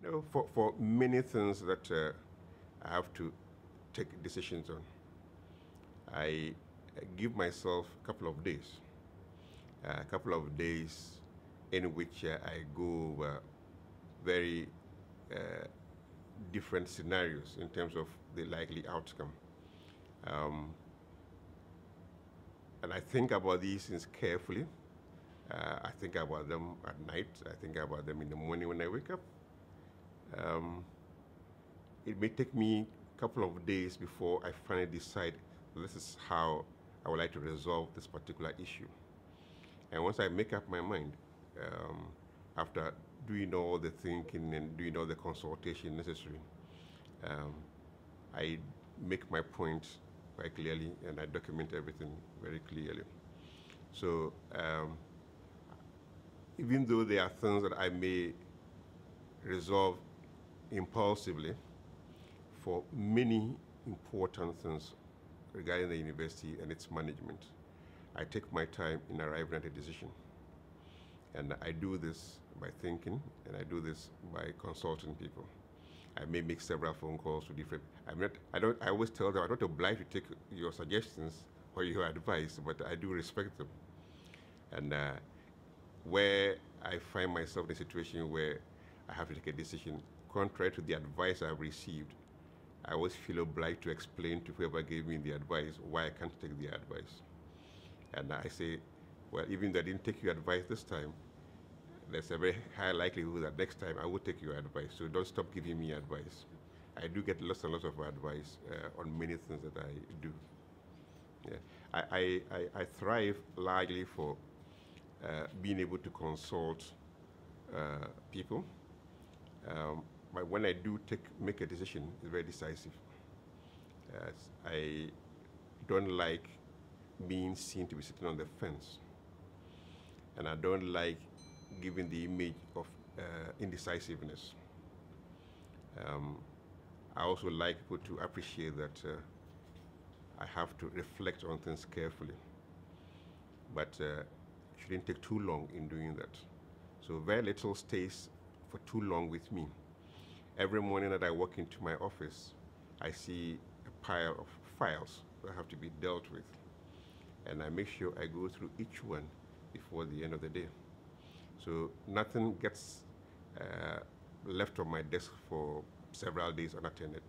No, for many things that I have to take decisions on, I give myself a couple of days in which I go over very uh, different scenarios in terms of the likely outcome. Um, and I think about these things carefully. I think about them at night. I think about them in the morning when I wake up. Um, it may take me a couple of days before I finally decide this is how I would like to resolve this particular issue. And once I make up my mind, um, after doing all the thinking and doing all the consultation necessary, um, I make my point quite clearly and I document everything very clearly. So even though there are things that I may resolve impulsively, for many important things regarding the university and its management, I take my time in arriving at a decision. And I do this by thinking, and I do this by consulting people. I may make several phone calls to different. I always tell them I'm not obliged to take your suggestions or your advice, but I do respect them. And where I find myself in a situation where I have to take a decision contrary to the advice I've received, I always feel obliged to explain to whoever gave me the advice why I can't take the advice. And I say, well, even though I didn't take your advice this time, there's a very high likelihood that next time I will take your advice. So don't stop giving me advice. I do get lots and lots of advice on many things that I do. Yeah. I thrive largely for being able to consult people. But when I do make a decision, it's very decisive. I don't like being seen to be sitting on the fence. And I don't like giving the image of indecisiveness. I also like people to appreciate that I have to reflect on things carefully. But shouldn't take too long in doing that. So very little stays for too long with me. Every morning that I walk into my office, I see a pile of files that have to be dealt with. And I make sure I go through each one before the end of the day. So nothing gets left on my desk for several days unattended.